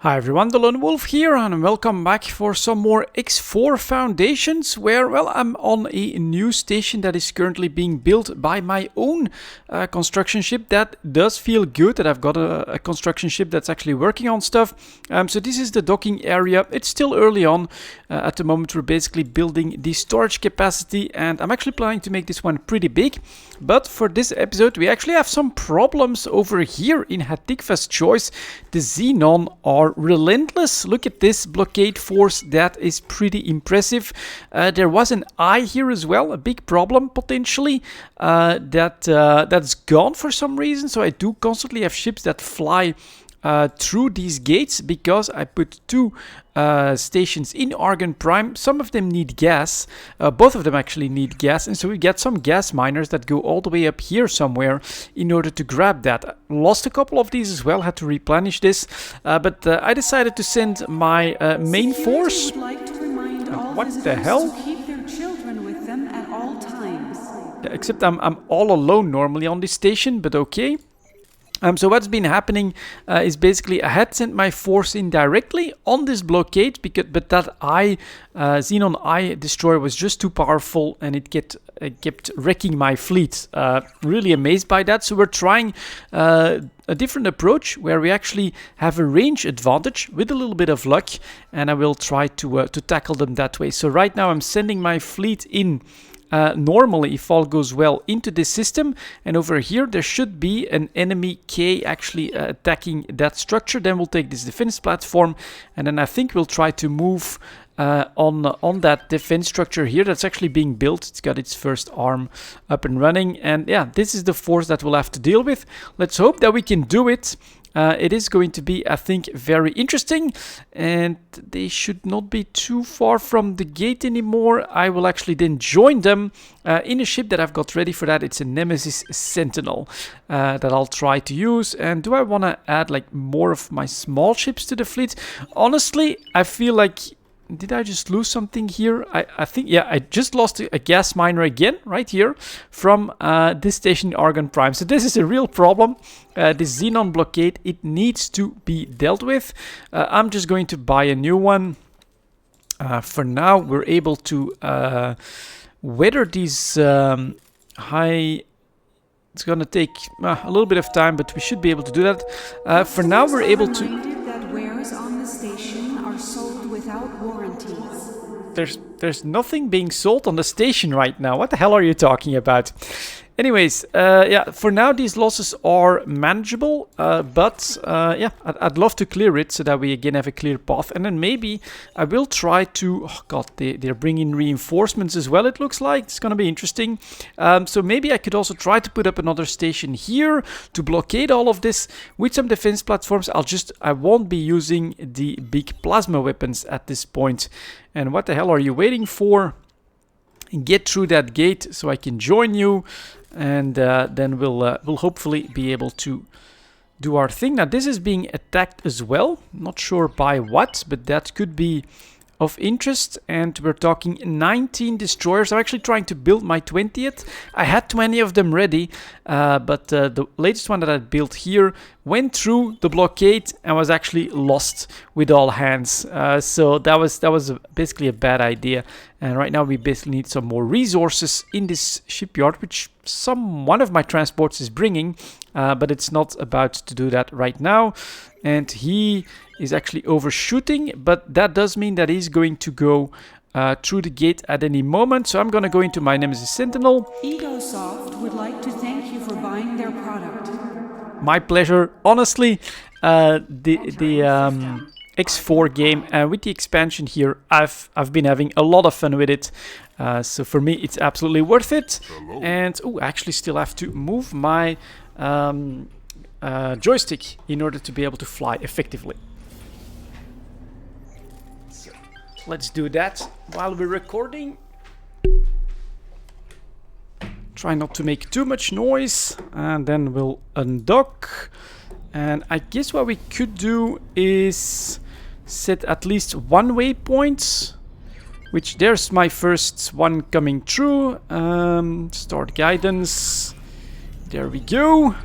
Hi everyone, delonewolf here and welcome back for some more X4 Foundations where, well, I'm on a new station that is currently being built by my own construction ship. That does feel good that I've got a construction ship that's actually working on stuff. So this is the docking area. It's still early on. At the moment we're basically building the storage capacity and I'm actually planning to make this one pretty big. But for this episode we actually have some problems over here in Hatikva's choice. The Xenon are relentless. Look at this blockade force, that is pretty impressive. There was an eye here as well, a big problem potentially. That's gone for some reason, so I do constantly have ships that fly through these gates because I put two stations in Argon Prime. Some of them need gas, both of them actually need gas, and so we get some gas miners that go all the way up here somewhere in order to grab that. Lost a couple of these as well, had to replenish this, but I decided to send my main force. What the hell? Keep their children with them at all times. Except I'm all alone normally on this station, but okay. So what's been happening is basically I had sent my force in directly on this blockade, but that Xenon Eye destroyer was just too powerful and it kept wrecking my fleet. Really amazed by that. So we're trying a different approach where we actually have a range advantage with a little bit of luck, and I will try to tackle them that way. So right now I'm sending my fleet in. Normally, if all goes well, into this system, and over here there should be an enemy K actually attacking that structure. Then we'll take this defense platform, and then I think we'll try to move on that defense structure here that's actually being built. It's got its first arm up and running, and yeah, this is the force that we'll have to deal with. Let's hope that we can do it. It is going to be, I think, very interesting, and they should not be too far from the gate anymore. I will actually then join them in a ship that I've got ready for that. It's a Nemesis Sentinel that I'll try to use. And do I want to add like more of my small ships to the fleet? Honestly, I feel like... Did I just lose something here? I think, yeah, I just lost a gas miner again, right here, from this station Argon Prime. So this is a real problem. This Xenon blockade, it needs to be dealt with. I'm just going to buy a new one. For now, we're able to weather these high... It's going to take a little bit of time, but we should be able to do that. For now, we're able to... There's nothing being sold on the station right now. What the hell are you talking about? Anyways, yeah, for now these losses are manageable, but yeah, I'd love to clear it so that we again have a clear path, and then maybe I will try to... Oh god, they're bringing reinforcements as well, it looks like. It's gonna be interesting. So maybe I could also try to put up another station here to blockade all of this with some defense platforms. I won't be using the big plasma weapons at this point. And what the hell are you waiting for? Get through that gate so I can join you, and then we'll hopefully be able to do our thing. Now this is being attacked as well, not sure by what, but that could be of interest, and we're talking 19 destroyers. I'm actually trying to build my 20th. I had 20 of them ready, but the latest one that I built here went through the blockade and was actually lost with all hands. So that was basically a bad idea. And right now we basically need some more resources in this shipyard, which one of my transports is bringing, but it's not about to do that right now. And he is actually overshooting, but that does mean that he's going to go through the gate at any moment. So I'm going to go into my Nemesis Sentinel. EgoSoft would like to thank you for buying their product. My pleasure. Honestly, the X4 game with the expansion here, I've been having a lot of fun with it. So for me, it's absolutely worth it. And I actually still have to move my joystick in order to be able to fly effectively. So let's do that while we're recording. Try not to make too much noise, and then we'll undock. And I guess what we could do is set at least one waypoint, which there's my first one coming through. Start guidance. There we go.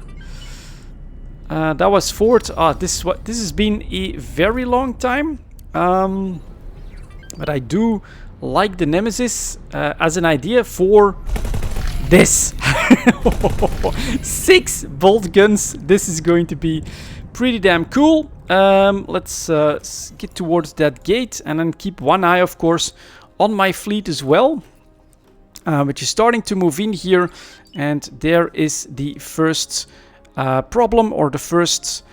That was forward. This has been a very long time. But I do like the Nemesis as an idea for this. 6 bolt guns. This is going to be pretty damn cool. Let's get towards that gate and then keep one eye, of course, on my fleet as well, which is starting to move in here. And there is the first problem, or the first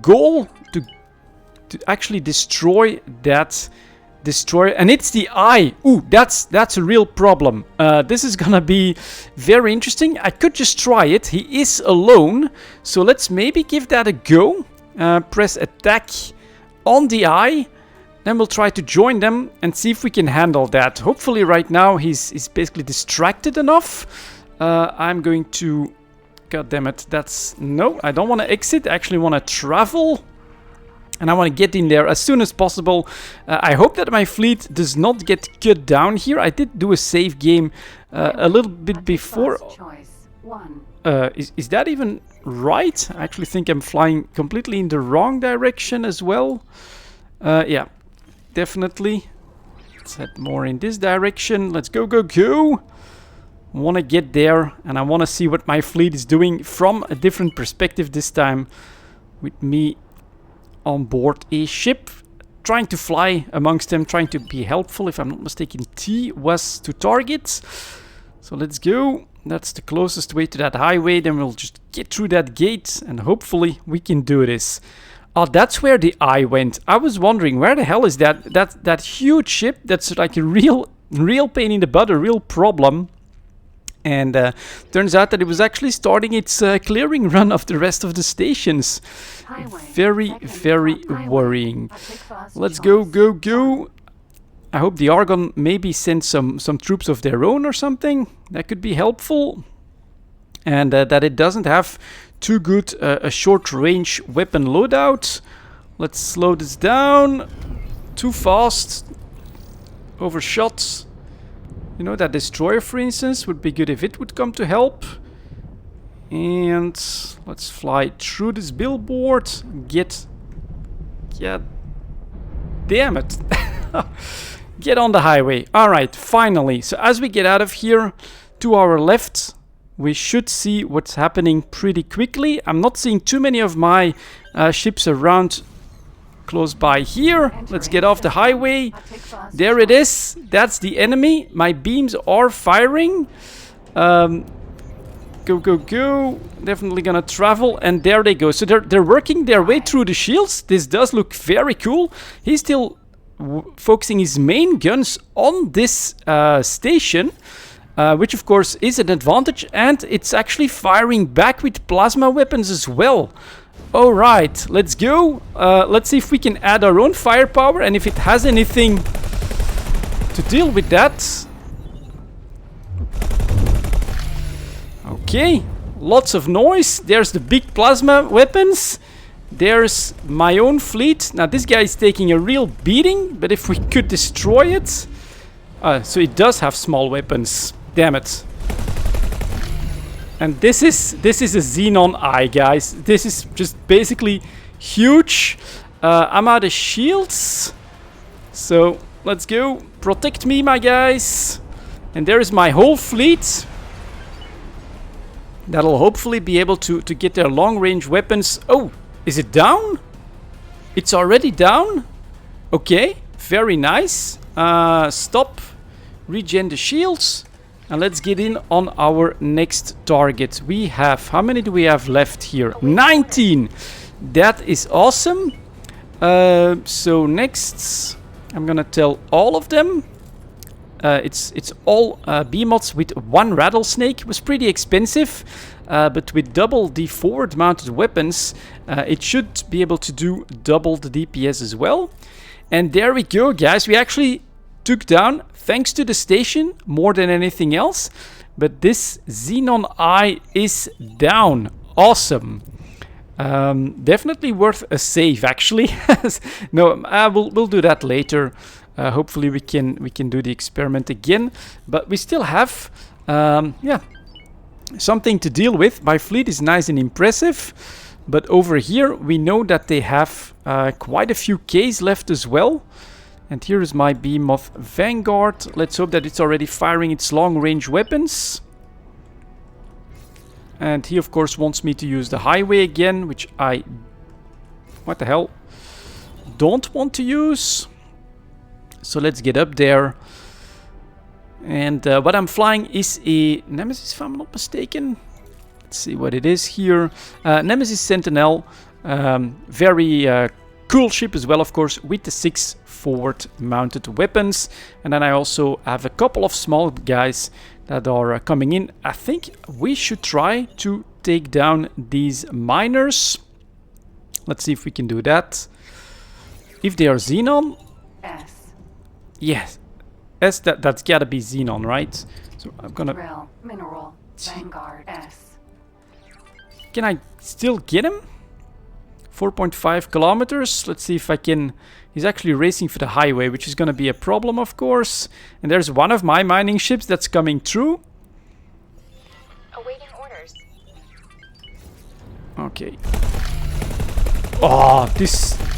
goal to actually destroy that destroyer, and it's the eye. Ooh, that's a real problem. This is gonna be very interesting. I could just try it. He is alone, so let's maybe give that a go. Press attack on the eye, then we'll try to join them and see if we can handle that. Hopefully right now he's basically distracted enough. I'm going to, god damn it, no, I don't want to exit. I actually want to travel. And I want to get in there as soon as possible. I hope that my fleet does not get cut down here. I did do a save game a little bit before. Is that even right? I actually think I'm flying completely in the wrong direction as well. Yeah, definitely. Let's head more in this direction. Let's go, go, go. I want to get there, and I want to see what my fleet is doing from a different perspective this time, with me on board a ship, trying to fly amongst them, trying to be helpful. If I'm not mistaken, T was to target. So let's go. That's the closest way to that highway. Then we'll just get through that gate and hopefully we can do this. Oh, that's where the eye went. I was wondering, where the hell is that huge ship? That's like a real pain in the butt, a real problem. And turns out that it was actually starting its clearing run of the rest of the stations. Very, very worrying. Let's go, go, go. I hope the Argon maybe sends some troops of their own or something. That could be helpful. And that it doesn't have too good a short-range weapon loadout. Let's slow this down. Too fast. Overshot. You know, that destroyer, for instance, would be good if it would come to help. And let's fly through this billboard. Get damn it. Get on the highway. Alright, finally. So as we get out of here, to our left, we should see what's happening pretty quickly. I'm not seeing too many of my ships around close by here. Let's get off the highway. There it is. That's the enemy. My beams are firing. Go, go, go. Definitely gonna travel. And there they go. So they're working their way through the shields. This does look very cool. He's still focusing his main guns on this station, which of course is an advantage. And it's actually firing back with plasma weapons as well. Alright, let's go. Let's see if we can add our own firepower and if it has anything to deal with that. Okay, lots of noise. There's the big plasma weapons. There's my own fleet. Now this guy is taking a real beating, but if we could destroy it. So it does have small weapons. Damn it. And this is a Xenon eye, guys. This is just basically huge. I'm out of shields. So let's go. Protect me, my guys. And there is my whole fleet. That'll hopefully be able to get their long-range weapons. Oh, is it down? It's already down? Okay, very nice. Stop. Regen the shields. And let's get in on our next target. We have, how many do we have left here? 19! That is awesome. So next, I'm gonna tell all of them. It's all B-mods with 1 rattlesnake. It was pretty expensive, but with double the forward mounted weapons, it should be able to do double the DPS as well. And there we go, guys. We actually took down, thanks to the station, more than anything else. But this Xenon eye is down. Awesome. Definitely worth a save, actually. No, we'll do that later. Hopefully we can do the experiment again. But we still have, yeah, something to deal with. My fleet is nice and impressive. But over here, we know that they have quite a few Ks left as well. And here is my Behemoth Vanguard. Let's hope that it's already firing its long-range weapons. And he, of course, wants me to use the highway again, which I... What the hell? Don't want to use. So let's get up there. And what I'm flying is a Nemesis, if I'm not mistaken. Let's see what it is here. Nemesis Sentinel. Very cool ship as well, of course, with the 6 forward mounted weapons. And then I also have a couple of small guys that are coming in. I think we should try to take down these miners. Let's see if we can do that. If they are Xenon. S. Yes. S, that's gotta be Xenon, right? So I'm gonna... Rail, mineral, Vanguard, S. Can I still get him? 4.5 kilometers. Let's see if I can... He's actually racing for the highway, which is gonna be a problem, of course. And there's one of my mining ships that's coming through. Awaiting orders. Okay. Oh,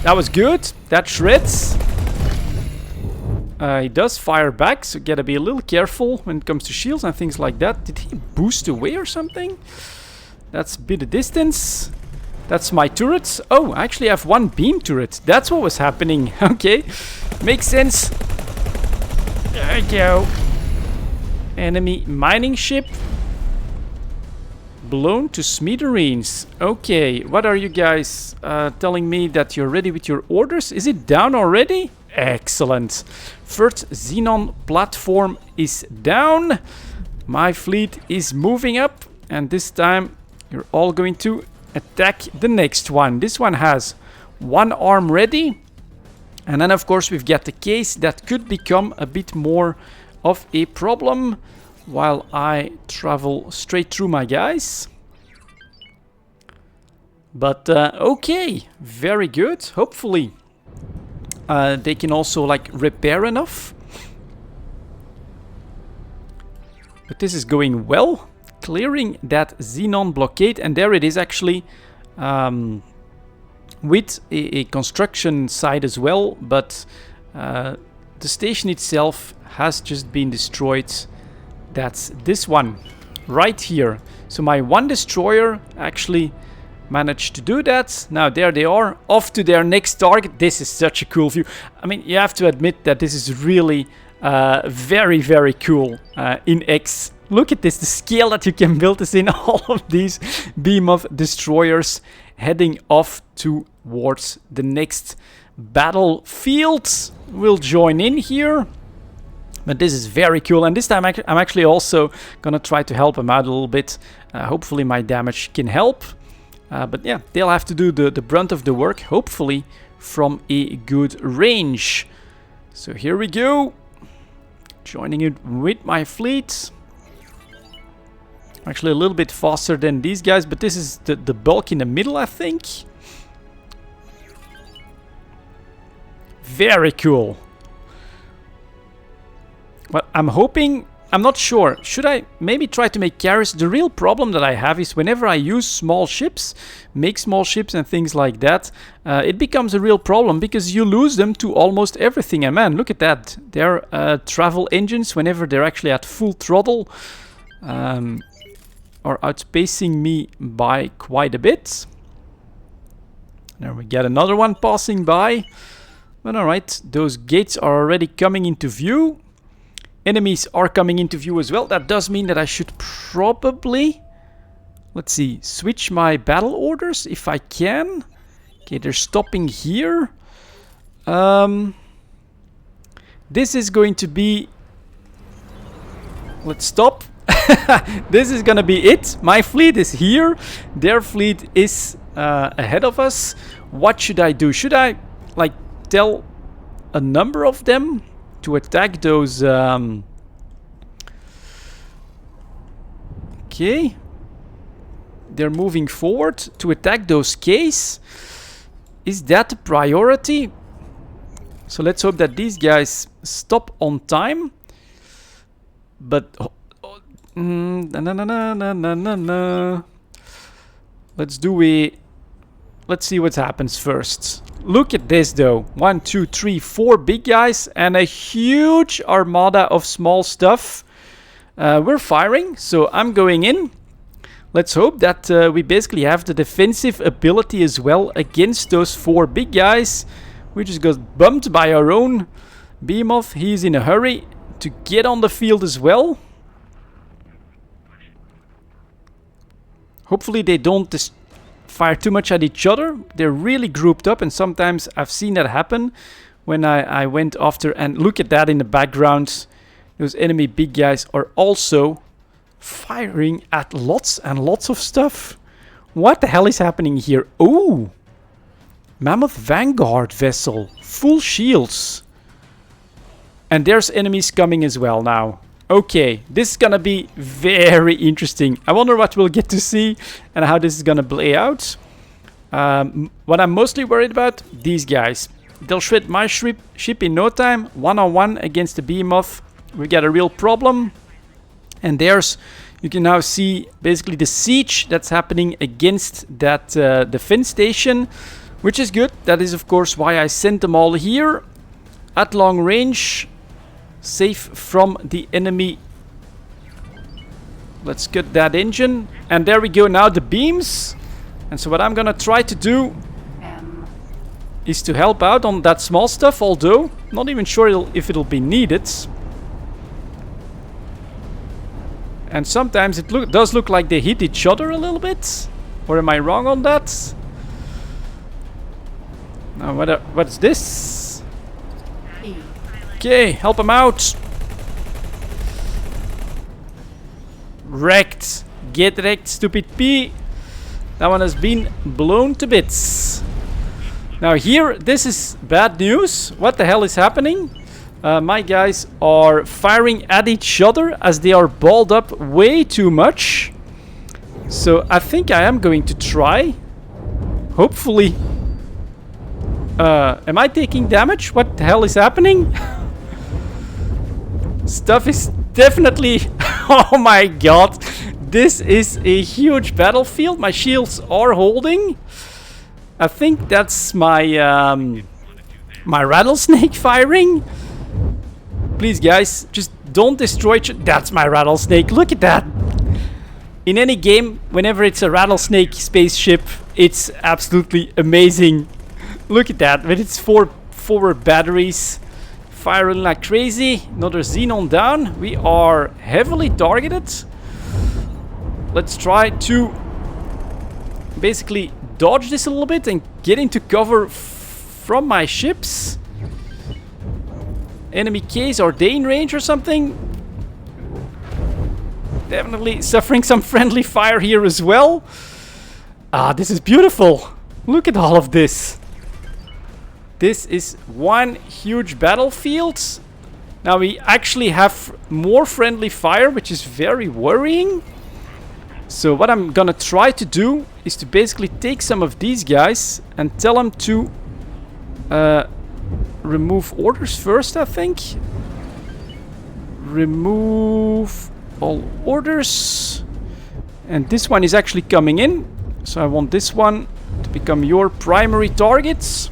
that was good. That shreds. He does fire back, so gotta be a little careful when it comes to shields and things like that. Did he boost away or something? That's a bit of distance. That's my turret. Oh, I actually have one beam turret. That's what was happening. Okay, makes sense. There we go. Enemy mining ship. Blown to smithereens. Okay, what are you guys telling me that you're ready with your orders? Is it down already? Excellent. First Xenon platform is down. My fleet is moving up. And this time you're all going to attack the next one. This one has one arm ready. And then of course we've got the case that could become a bit more of a problem while I travel straight through my guys. But okay, very good. Hopefully they can also like repair enough. But this is going well. Clearing that Xenon blockade, and there it is actually with a construction site as well, but the station itself has just been destroyed. That's this one right here. So my one destroyer actually managed to do that. Now there they are, off to their next target. This is such a cool view. I mean, you have to admit that this is really very, very cool in X. Look at this, the scale that you can build this in. All of these Behemoth destroyers heading off towards the next battlefield. We'll join in here. But this is very cool. And this time I'm actually also gonna try to help them out a little bit. Hopefully my damage can help. But yeah, they'll have to do the brunt of the work, hopefully from a good range. So here we go. Joining it with my fleet. Actually a little bit faster than these guys, but this is the bulk in the middle, I think. Very cool. Well, I'm hoping... I'm not sure. Should I maybe try to make carriers? The real problem that I have is whenever I use small ships, make small ships and things like that, it becomes a real problem because you lose them to almost everything. And man, look at that. They're travel engines whenever they're actually at full throttle. Are outpacing me by quite a bit. There we get another one passing by. But alright, those gates are already coming into view. Enemies are coming into view as well. That does mean that I should probably, let's see, switch my battle orders if I can. Okay, they're stopping here. This is going to be... Let's stop. This is gonna be it. My fleet is here. Their fleet is ahead of us. What should I do? Should I like tell a number of them to attack those? Okay, they're moving forward to attack those Ks. Is that the priority? So let's hope that these guys stop on time. But let's do a let's see what happens first. Look at this though. 1, 2, 3, 4 big guys and a huge armada of small stuff. We're firing, so I'm going in. Let's hope that we basically have the defensive ability as well against those 4 big guys. We just got bumped by our own behemoth. He's in a hurry to get on the field as well. Hopefully they don't fire too much at each other. They're really grouped up, and sometimes I've seen that happen when I went after. And look at that in the background. Those enemy big guys are also firing at lots and lots of stuff. What the hell is happening here? Oh! Mammoth Vanguard vessel. Full shields. And there's enemies coming as well now. Okay, this is gonna be very interesting. I wonder what we'll get to see and how this is gonna play out. What I'm mostly worried about, these guys. They'll shred my ship in no time. One-on-one against the behemoth. We got a real problem. And you can now see basically the siege that's happening against that defense station, which is good. That is of course why I sent them all here at long range, safe from the enemy. Let's cut that engine, and there we go. Now the beams. And so what I'm gonna try to do is to help out on that small stuff, although not even sure if it'll be needed. And sometimes it does look like they hit each other a little bit. Or am I wrong on that? Now what's this? Okay, help him out. Wrecked. Get wrecked, stupid P. That one has been blown to bits. Now here, this is bad news. What the hell is happening? My guys are firing at each other as they are balled up way too much. So I think I am going to try. Hopefully. Am I taking damage? What the hell is happening? Stuff is definitely... Oh my god. This is a huge battlefield. My shields are holding. I think that's my my rattlesnake firing. Please guys, just don't destroy that's my rattlesnake. Look at that. In any game, whenever it's a rattlesnake spaceship, it's absolutely amazing. Look at that, with its 4 forward batteries firing like crazy. Another Xenon down. We are heavily targeted. Let's try to basically dodge this a little bit and get into cover from my ships. Enemy Ks, are they in range or something? Definitely suffering some friendly fire here as well. Ah, this is beautiful. Look at all of this. This is one huge battlefield. Now we actually have more friendly fire, which is very worrying. So what I'm gonna try to do is to basically take some of these guys and tell them to remove orders first, I think. Remove all orders. And this one is actually coming in. So I want this one to become your primary targets.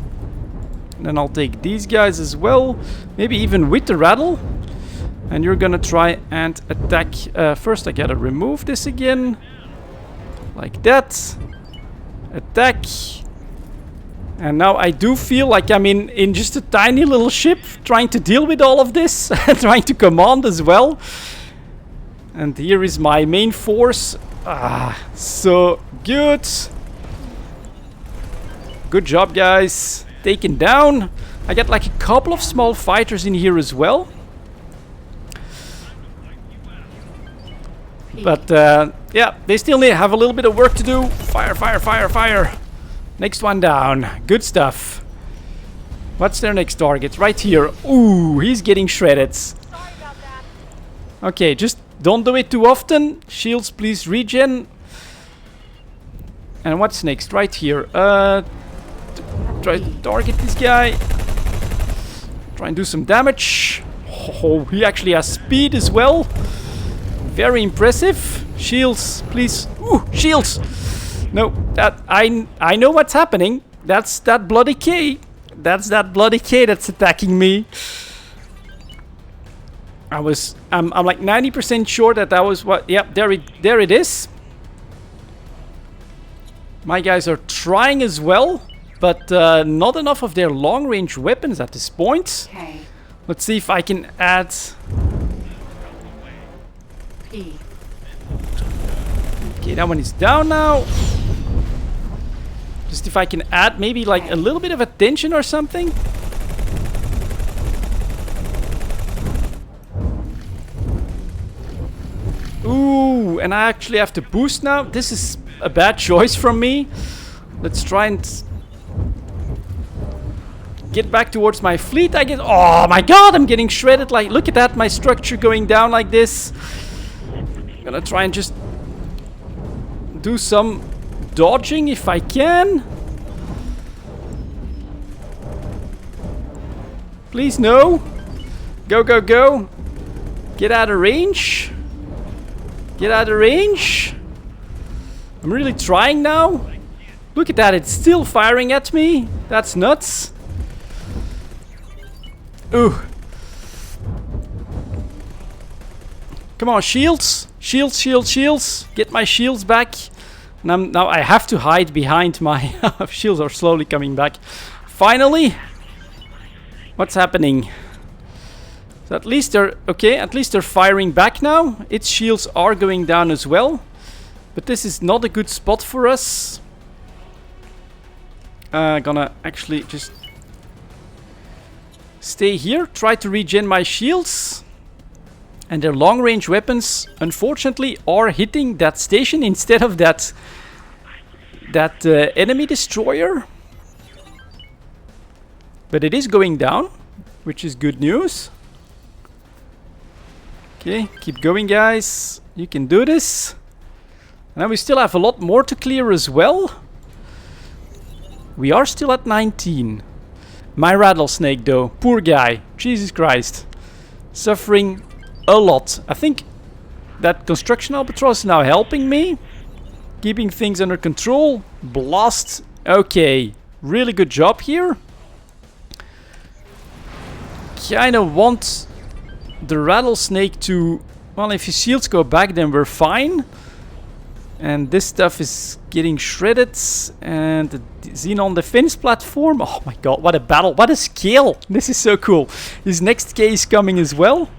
And then I'll take these guys as well. Maybe even with the rattle. And you're gonna try and attack. First I gotta remove this again. Like that. Attack. And now I do feel like I'm in just a tiny little ship trying to deal with all of this. Trying to command as well. And here is my main force. Ah, so good. Good job, guys. Taken down. I got like a couple of small fighters in here as well. But yeah, they still have a little bit of work to do. Fire, fire, fire, fire. Next one down. Good stuff. What's their next target? Right here. Ooh, he's getting shredded. Sorry about that. Okay, just don't do it too often. Shields, please regen. And what's next? Right here. Try to target this guy. Try and do some damage. Oh, he actually has speed as well. Very impressive. Shields, please. Ooh, shields. No, that I know what's happening. That's that bloody K. That's that bloody K that's attacking me. I'm like 90% sure that was what. Yep, there it is. My guys are trying as well, but not enough of their long-range weapons at this point. K. Let's see if I can add. P. Okay, that one is down now. Just if I can add maybe like a little bit of attention or something. Ooh, and I actually have to boost now. This is a bad choice from me. Let's try and get back towards my fleet, I guess. Oh my god, I'm getting shredded. Like, look at that, my structure going down like this. I'm gonna try and just do some dodging if I can. Please, no. Go, go, go. Get out of range. Get out of range. I'm really trying now. Look at that, it's still firing at me. That's nuts. Ooh. Come on, shields. Shields, shields, shields. Get my shields back. And now I have to hide behind my shields are slowly coming back. Finally. What's happening? So at least they're okay, at least they're firing back now. Its shields are going down as well. But this is not a good spot for us. Gonna actually just stay here, try to regen my shields. And their long-range weapons, unfortunately, are hitting that station instead of that enemy destroyer. But it is going down, which is good news. Okay, keep going, guys. You can do this. And we still have a lot more to clear as well. We are still at 19. My rattlesnake, though. Poor guy. Jesus Christ. Suffering a lot. I think that construction albatross is now helping me. Keeping things under control. Blast. Okay. Really good job here. Kinda want the rattlesnake to... Well, if his shields go back, then we're fine. And this stuff is getting shredded. And the Xenon defense platform. Oh my god, what a battle. What a scale. This is so cool. His next K is coming as well.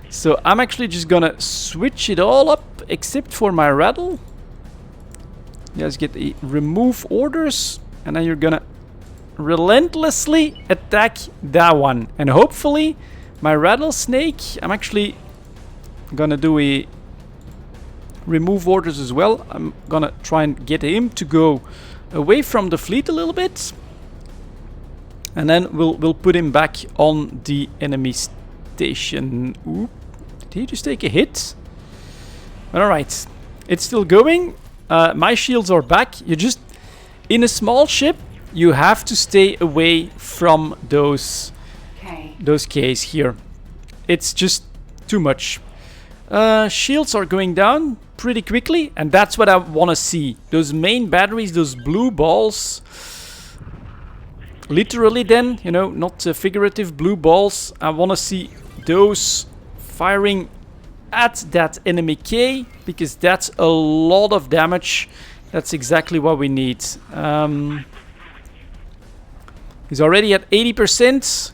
So I'm actually just gonna switch it all up. Except for my rattle. You guys get the remove orders. And then you're gonna relentlessly attack that one. And hopefully my rattlesnake... I'm actually gonna do a... remove orders as well. I'm gonna try and get him to go away from the fleet a little bit, and then we'll put him back on the enemy station. Oop. Did he just take a hit? Alright, it's still going. My shields are back. You just, in a small ship, you have to stay away from those Ks here. It's just too much. Shields are going down pretty quickly, and that's what I want to see. Those main batteries, those blue balls, literally then, you know, not figurative blue balls. I want to see those firing at that enemy K, because that's a lot of damage. That's exactly what we need. He's already at 80%.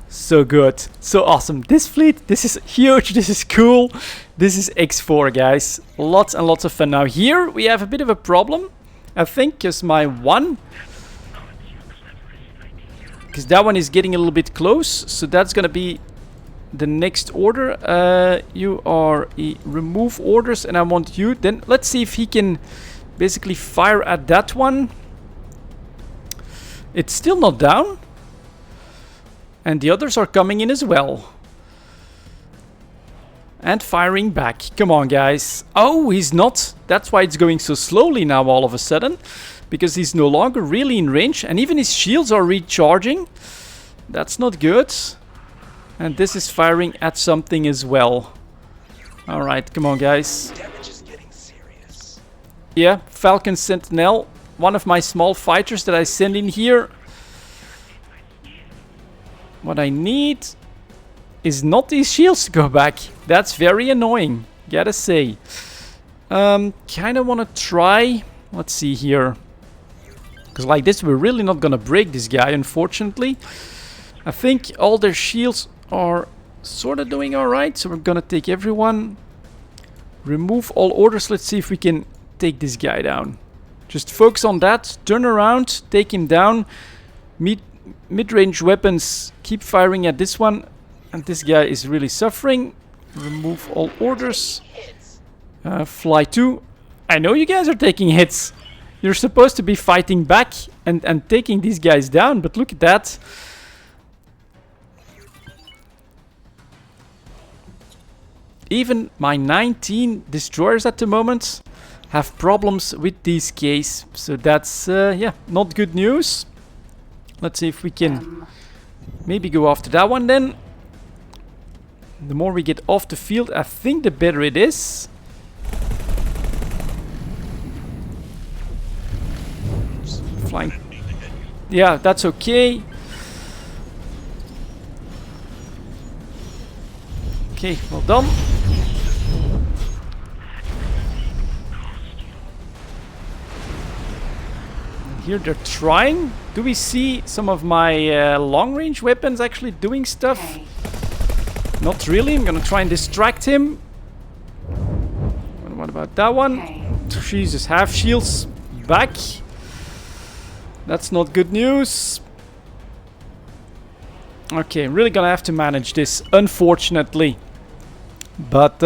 So good. So awesome. This fleet, this is huge. This is cool. This is X4, guys. Lots and lots of fun. Now here we have a bit of a problem, I think, because my one... because that one is getting a little bit close. So that's going to be the next order. You are remove orders, and I want you... Then let's see if he can basically fire at that one. It's still not down. And the others are coming in as well. And firing back. Come on, guys. Oh, he's not. That's why it's going so slowly now all of a sudden. Because he's no longer really in range. And even his shields are recharging. That's not good. And this is firing at something as well. Alright, come on, guys. Damage is getting serious. Yeah, Falcon Sentinel. One of my small fighters that I send in here. What I need is not these shields to go back. That's very annoying, gotta say. Kinda wanna try... Let's see here. Because like this, we're really not gonna break this guy, unfortunately. I think all their shields are sort of doing alright. So we're gonna take everyone. Remove all orders. Let's see if we can take this guy down. Just focus on that. Turn around. Take him down. Mid-range weapons. Keep firing at this one. And this guy is really suffering. Remove all orders. Fly 2. I know you guys are taking hits. You're supposed to be fighting back and taking these guys down. But look at that. Even my 19 destroyers at the moment have problems with these Ks. So that's, yeah, not good news. Let's see if we can maybe go after that one then. The more we get off the field, I think the better it is. Flying. Yeah, that's okay. Okay, well done. Here they're trying. Do we see some of my long-range weapons actually doing stuff? Okay. Not really. I'm gonna try and distract him. What about that one? Okay. Jesus, half shields back. That's not good news. Okay, I'm really gonna have to manage this, unfortunately. But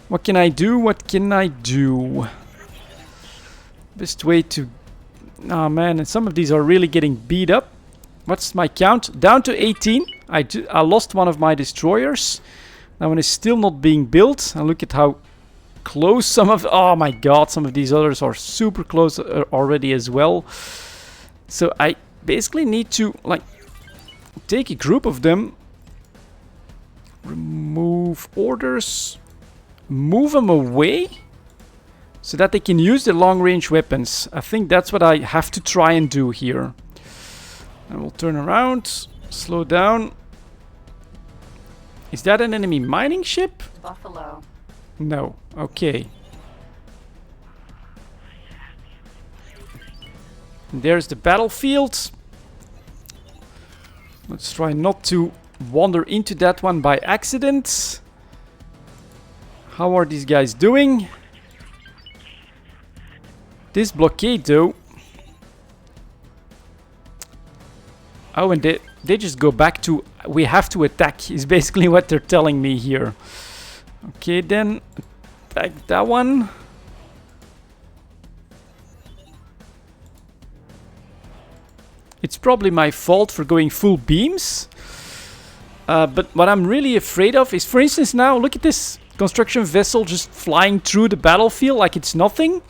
what can I do? What can I do? Best way to... Oh man, and some of these are really getting beat up. What's my count? Down to 18. I lost one of my destroyers. That one is still not being built. And look at how close some of... Oh my god, some of these others are super close already as well. So I basically need to, like, take a group of them. Remove orders. Move them away. So that they can use their long-range weapons. I think that's what I have to try and do here. And we'll turn around. Slow down. Is that an enemy mining ship? Buffalo. No. Okay. And there's the battlefield. Let's try not to wander into that one by accident. How are these guys doing? This blockade though. Oh, and they just go back to... We have to attack, is basically what they're telling me here. Okay, then. Attack that one. It's probably my fault for going full beams. But what I'm really afraid of is, for instance now, look at this construction vessel just flying through the battlefield like it's nothing.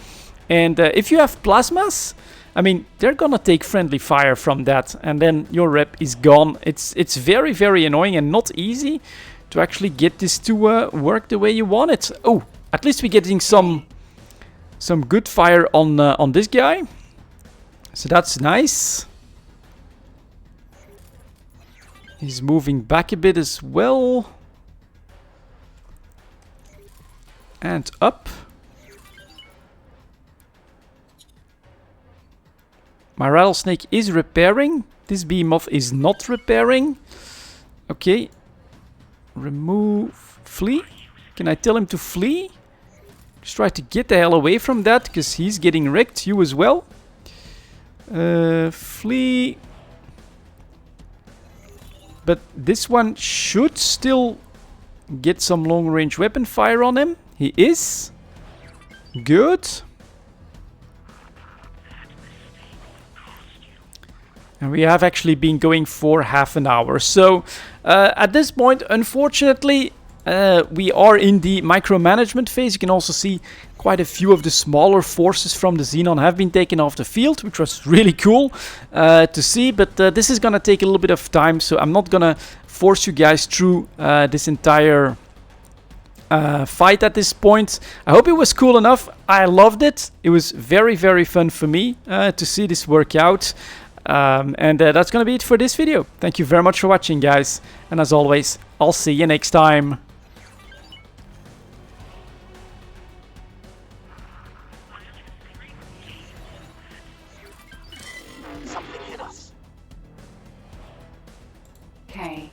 And if you have plasmas, I mean, they're gonna take friendly fire from that, and then your rep is gone. It's very, very annoying and not easy to actually get this to work the way you want it. Oh, at least we're getting some good fire on this guy, so that's nice. He's moving back a bit as well, and up. My rattlesnake is repairing. This behemoth is not repairing. Okay. Remove. Flee. Can I tell him to flee? Just try to get the hell away from that, because he's getting wrecked. You as well. Flee. But this one should still get some long-range weapon fire on him. He is. Good. And we have actually been going for half an hour. So at this point, unfortunately, we are in the micromanagement phase. You can also see quite a few of the smaller forces from the Xenon have been taken off the field, which was really cool to see. But this is going to take a little bit of time, so I'm not going to force you guys through this entire fight at this point. I hope it was cool enough. I loved it. It was very, very fun for me to see this work out. And that's going to be it for this video. Thank you very much for watching, guys. And as always, I'll see you next time. Something hit us. K.